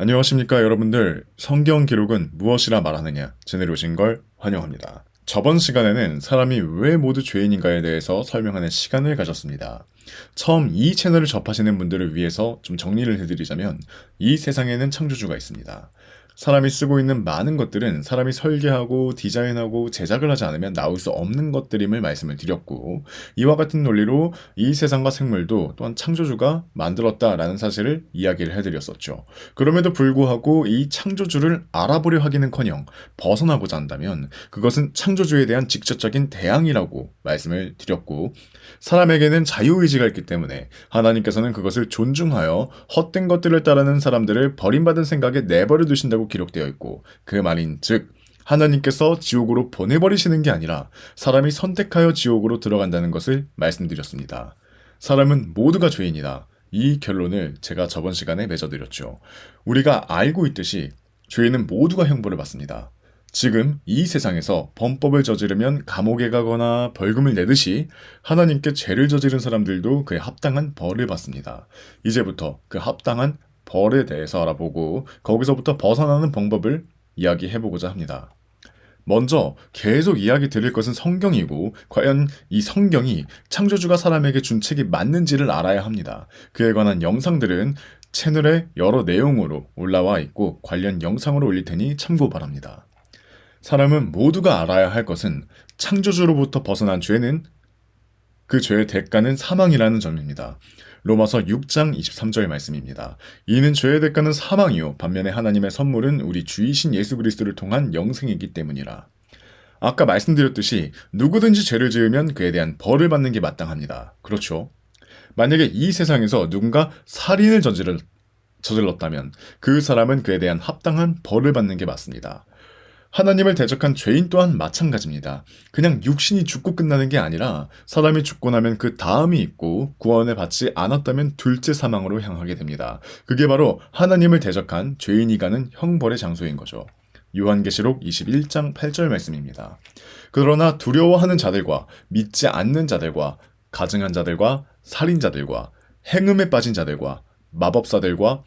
안녕하십니까 여러분들. 성경 기록은 무엇이라 말하느냐 채널에 오신 걸 환영합니다. 저번 시간에는 사람이 왜 모두 죄인인가에 대해서 설명하는 시간을 가졌습니다. 처음 이 채널을 접하시는 분들을 위해서 좀 정리를 해드리자면 이 세상에는 창조주가 있습니다. 사람이 쓰고 있는 많은 것들은 사람이 설계하고 디자인하고 제작을 하지 않으면 나올 수 없는 것들임을 말씀을 드렸고, 이와 같은 논리로 이 세상과 생물도 또한 창조주가 만들었다라는 사실을 이야기를 해드렸었죠. 그럼에도 불구하고 이 창조주를 알아보려 하기는커녕 벗어나고자 한다면 그것은 창조주에 대한 직접적인 대항이라고 말씀을 드렸고, 사람에게는 자유의지가 있기 때문에 하나님께서는 그것을 존중하여 헛된 것들을 따르는 사람들을 버림받은 생각에 내버려 두신다고 기록되어 있고, 그 말인즉 하나님께서 지옥으로 보내버리시는 게 아니라 사람이 선택하여 지옥으로 들어간다는 것을 말씀드렸습니다. 사람은 모두가 죄인이다. 이 결론을 제가 저번 시간에 맺어드렸죠. 우리가 알고 있듯이 죄인은 모두가 형벌을 받습니다. 지금 이 세상에서 범법을 저지르면 감옥에 가거나 벌금을 내듯이 하나님께 죄를 저지른 사람들도 그에 합당한 벌을 받습니다. 이제부터 그 합당한 벌에 대해서 알아보고 거기서부터 벗어나는 방법을 이야기해보고자 합니다. 먼저 계속 이야기 드릴 것은 성경이고, 과연 이 성경이 창조주가 사람에게 준 책이 맞는지를 알아야 합니다. 그에 관한 영상들은 채널에 여러 내용으로 올라와 있고 관련 영상으로 올릴 테니 참고 바랍니다. 사람은 모두가 알아야 할 것은 창조주로부터 벗어난 죄는, 그 죄의 대가는 사망이라는 점입니다. 로마서 6장 23절 말씀입니다. 이는 죄의 대가는 사망이요 반면에 하나님의 선물은 우리 주이신 예수 그리스도를 통한 영생이기 때문이라. 아까 말씀드렸듯이 누구든지 죄를 지으면 그에 대한 벌을 받는 게 마땅합니다. 그렇죠? 만약에 이 세상에서 누군가 살인을 저질렀다면 그 사람은 그에 대한 합당한 벌을 받는 게 맞습니다. 하나님을 대적한 죄인 또한 마찬가지입니다. 그냥 육신이 죽고 끝나는 게 아니라 사람이 죽고 나면 그 다음이 있고, 구원을 받지 않았다면 둘째 사망으로 향하게 됩니다. 그게 바로 하나님을 대적한 죄인이 가는 형벌의 장소인 거죠. 요한계시록 21장 8절 말씀입니다. 그러나 두려워하는 자들과 믿지 않는 자들과 가증한 자들과 살인자들과 행음에 빠진 자들과 마법사들과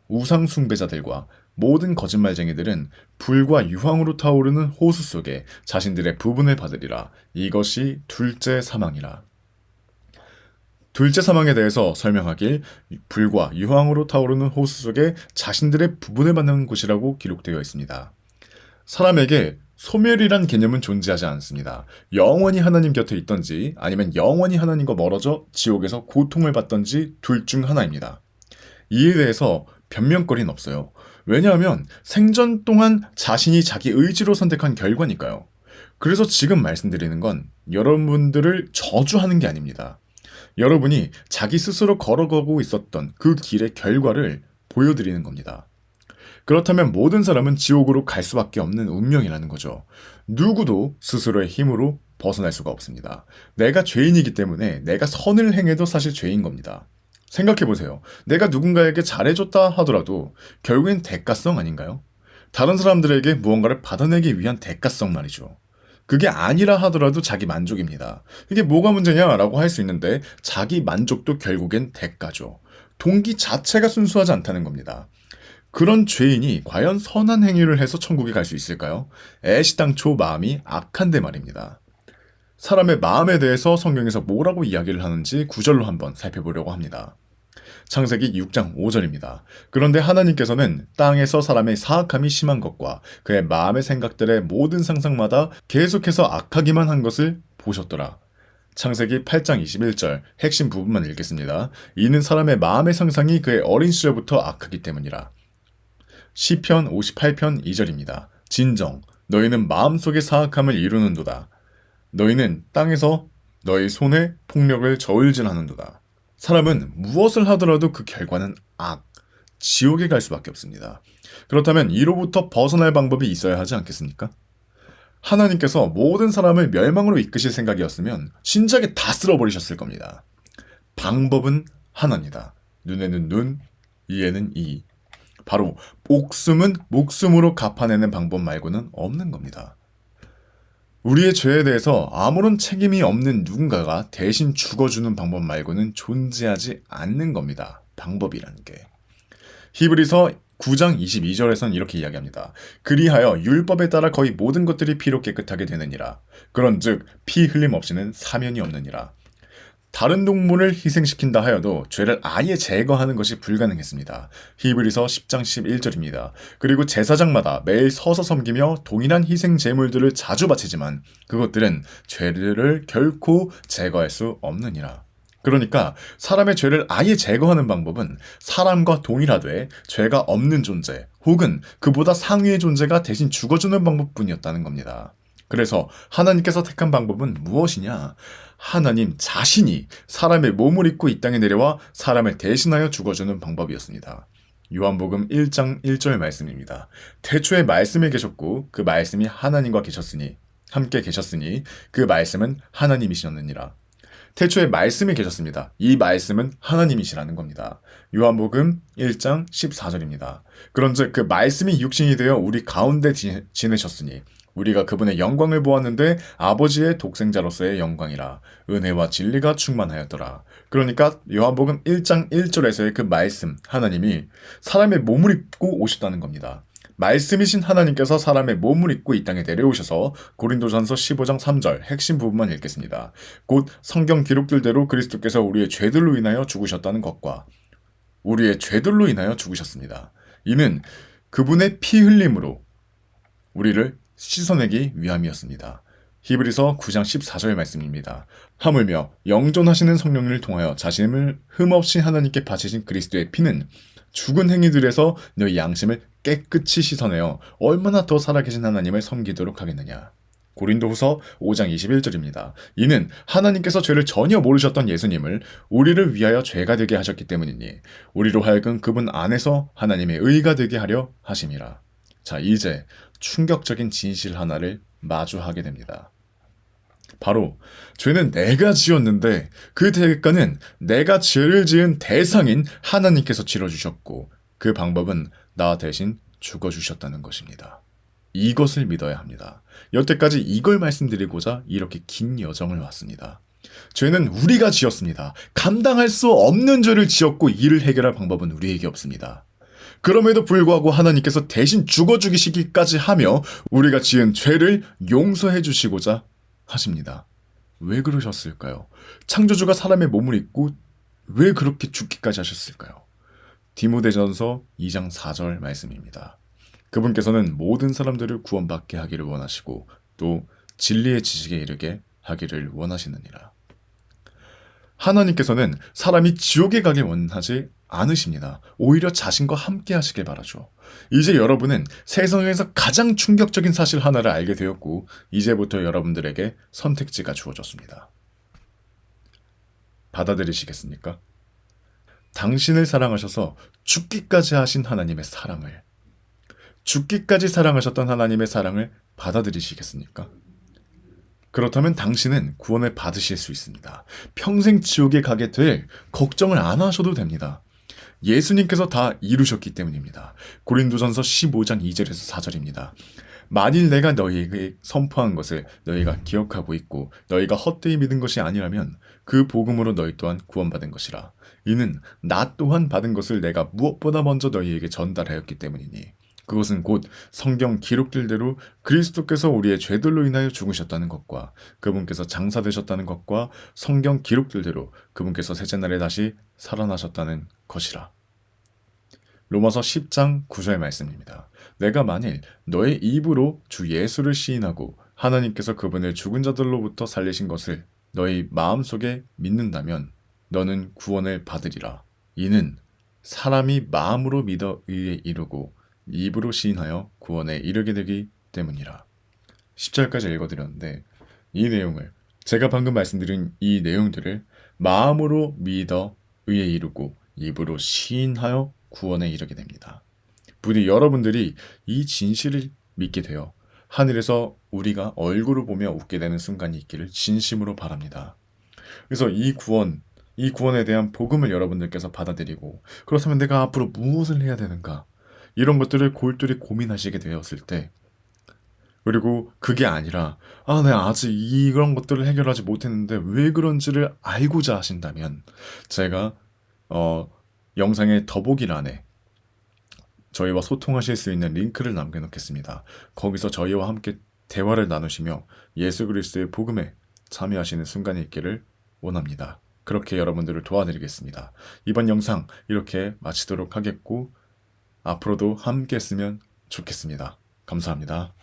우상 숭배자들과 모든 거짓말쟁이들은 불과 유황으로 타오르는 호수 속에 자신들의 부분을 받으리라. 이것이 둘째 사망이라. 둘째 사망에 대해서 설명하길 불과 유황으로 타오르는 호수 속에 자신들의 부분을 받는 곳이라고 기록되어 있습니다. 사람에게 소멸이란 개념은 존재하지 않습니다. 영원히 하나님 곁에 있던지 아니면 영원히 하나님과 멀어져 지옥에서 고통을 받던지 둘 중 하나입니다. 이에 대해서 변명거리는 없어요. 왜냐하면 생전 동안 자신이 자기 의지로 선택한 결과니까요. 그래서 지금 말씀드리는 건 여러분들을 저주하는 게 아닙니다. 여러분이 자기 스스로 걸어가고 있었던 그 길의 결과를 보여드리는 겁니다. 그렇다면 모든 사람은 지옥으로 갈 수밖에 없는 운명이라는 거죠. 누구도 스스로의 힘으로 벗어날 수가 없습니다. 내가 죄인이기 때문에 내가 선을 행해도 사실 죄인 겁니다. 생각해보세요. 내가 누군가에게 잘해줬다 하더라도 결국엔 대가성 아닌가요? 다른 사람들에게 무언가를 받아내기 위한 대가성 말이죠. 그게 아니라 하더라도 자기 만족입니다. 이게 뭐가 문제냐라고 할 수 있는데 자기 만족도 결국엔 대가죠. 동기 자체가 순수하지 않다는 겁니다. 그런 죄인이 과연 선한 행위를 해서 천국에 갈 수 있을까요? 애시당초 마음이 악한데 말입니다. 사람의 마음에 대해서 성경에서 뭐라고 이야기를 하는지 구절로 한번 살펴보려고 합니다. 창세기 6장 5절입니다. 그런데 하나님께서는 땅에서 사람의 사악함이 심한 것과 그의 마음의 생각들의 모든 상상마다 계속해서 악하기만 한 것을 보셨더라. 창세기 8장 21절 핵심 부분만 읽겠습니다. 이는 사람의 마음의 상상이 그의 어린 시절부터 악하기 때문이라. 시편 58편 2절입니다. 진정 너희는 마음속의 사악함을 이루는도다. 너희는 땅에서 너희 손에 폭력을 저울질하는도다. 사람은 무엇을 하더라도 그 결과는 악, 지옥에 갈 수밖에 없습니다. 그렇다면 이로부터 벗어날 방법이 있어야 하지 않겠습니까? 하나님께서 모든 사람을 멸망으로 이끄실 생각이었으면 진작에 다 쓸어버리셨을 겁니다. 방법은 하나입니다. 눈에는 눈, 이에는 이. 바로 목숨은 목숨으로 갚아내는 방법 말고는 없는 겁니다. 우리의 죄에 대해서 아무런 책임이 없는 누군가가 대신 죽어주는 방법 말고는 존재하지 않는 겁니다. 방법이라는 게. 히브리서 9장 22절에선 이렇게 이야기합니다. 그리하여 율법에 따라 거의 모든 것들이 피로 깨끗하게 되느니라. 그런즉 피 흘림 없이는 사면이 없느니라. 다른 동물을 희생시킨다 하여도 죄를 아예 제거하는 것이 불가능했습니다. 히브리서 10장 11절입니다. 그리고 제사장마다 매일 서서 섬기며 동일한 희생 제물들을 자주 바치지만 그것들은 죄를 결코 제거할 수 없느니라. 그러니까 사람의 죄를 아예 제거하는 방법은 사람과 동일하되 죄가 없는 존재 혹은 그보다 상위의 존재가 대신 죽어주는 방법뿐이었다는 겁니다. 그래서 하나님께서 택한 방법은 무엇이냐? 하나님 자신이 사람의 몸을 입고 이 땅에 내려와 사람을 대신하여 죽어주는 방법이었습니다. 요한복음 1장 1절 말씀입니다. 태초에 말씀이 계셨고 그 말씀이 하나님과 함께 계셨으니 그 말씀은 하나님이시었느니라. 태초에 말씀이 계셨습니다. 이 말씀은 하나님이시라는 겁니다. 요한복음 1장 14절입니다. 그런즉 그 말씀이 육신이 되어 우리 가운데 지내셨으니 우리가 그분의 영광을 보았는데 아버지의 독생자로서의 영광이라 은혜와 진리가 충만하였더라. 그러니까 요한복음 1장 1절에서의 그 말씀 하나님이 사람의 몸을 입고 오셨다는 겁니다. 말씀이신 하나님께서 사람의 몸을 입고 이 땅에 내려오셔서 고린도전서 15장 3절 핵심 부분만 읽겠습니다. 곧 성경 기록들대로 그리스도께서 우리의 죄들로 인하여 죽으셨다는 것과 우리의 죄들로 인하여 죽으셨습니다. 이는 그분의 피 흘림으로 우리를 씻어내기 위함이었습니다. 히브리서 9장 14절 말씀입니다. 하물며 영존하시는 성령님을 통하여 자신을 흠없이 하나님께 바치신 그리스도의 피는 죽은 행위들에서 너희 양심을 깨끗이 씻어내어 얼마나 더 살아계신 하나님을 섬기도록 하겠느냐. 고린도후서 5장 21절입니다. 이는 하나님께서 죄를 전혀 모르셨던 예수님을 우리를 위하여 죄가 되게 하셨기 때문이니 우리로 하여금 그분 안에서 하나님의 의가 되게 하려 하심이라. 자, 이제 충격적인 진실 하나를 마주하게 됩니다. 바로 죄는 내가 지었는데 그 대가는 내가 죄를 지은 대상인 하나님께서 치러주셨고 그 방법은 나 대신 죽어주셨다는 것입니다. 이것을 믿어야 합니다. 여태까지 이걸 말씀드리고자 이렇게 긴 여정을 왔습니다. 죄는 우리가 지었습니다. 감당할 수 없는 죄를 지었고 이를 해결할 방법은 우리에게 없습니다. 그럼에도 불구하고 하나님께서 대신 죽어 죽이시기까지 하며 우리가 지은 죄를 용서해 주시고자 하십니다. 왜 그러셨을까요? 창조주가 사람의 몸을 입고 왜 그렇게 죽기까지 하셨을까요? 디모데전서 2장 4절 말씀입니다. 그분께서는 모든 사람들을 구원받게 하기를 원하시고 또 진리의 지식에 이르게 하기를 원하시느니라. 하나님께서는 사람이 지옥에 가길 원하지 않으십니다. 오히려 자신과 함께 하시길 바라죠. 이제 여러분은 세상에서 가장 충격적인 사실 하나를 알게 되었고 이제부터 여러분들에게 선택지가 주어졌습니다. 받아들이시겠습니까? 당신을 사랑하셔서 죽기까지 하신 하나님의 사랑을, 죽기까지 사랑하셨던 하나님의 사랑을 받아들이시겠습니까? 그렇다면 당신은 구원을 받으실 수 있습니다. 평생 지옥에 가게 될 걱정을 안 하셔도 됩니다. 예수님께서 다 이루셨기 때문입니다. 고린도전서 15장 2절에서 4절입니다. 만일 내가 너희에게 선포한 것을 너희가 기억하고 있고 너희가 헛되이 믿은 것이 아니라면 그 복음으로 너희 또한 구원받은 것이라. 이는 나 또한 받은 것을 내가 무엇보다 먼저 너희에게 전달하였기 때문이니 그것은 곧 성경 기록들대로 그리스도께서 우리의 죄들로 인하여 죽으셨다는 것과 그분께서 장사되셨다는 것과 성경 기록들대로 그분께서 셋째 날에 다시 살아나셨다는 것이라. 로마서 10장 9절 말씀입니다. 내가 만일 너의 입으로 주 예수를 시인하고 하나님께서 그분을 죽은 자들로부터 살리신 것을 너희 마음속에 믿는다면 너는 구원을 받으리라. 이는 사람이 마음으로 믿어 의에 이르고 입으로 시인하여 구원에 이르게 되기 때문이라. 10절까지 읽어드렸는데 이 내용을 제가 방금 말씀드린 이 내용들을 마음으로 믿어 의에 이르고 입으로 시인하여 구원에 이르게 됩니다. 부디 여러분들이 이 진실을 믿게 되어 하늘에서 우리가 얼굴을 보며 웃게 되는 순간이 있기를 진심으로 바랍니다. 그래서 이 구원에 대한 복음을 여러분들께서 받아들이고 그렇다면 내가 앞으로 무엇을 해야 되는가? 이런 것들을 골똘히 고민하시게 되었을 때 그리고 그게 아니라 내가 아직 이런 것들을 해결하지 못했는데 왜 그런지를 알고자 하신다면 제가 영상의 더보기란에 저희와 소통하실 수 있는 링크를 남겨놓겠습니다. 거기서 저희와 함께 대화를 나누시며 예수 그리스도의 복음에 참여하시는 순간이 있기를 원합니다. 그렇게 여러분들을 도와드리겠습니다. 이번 영상 이렇게 마치도록 하겠고 앞으로도 함께 했으면 좋겠습니다. 감사합니다.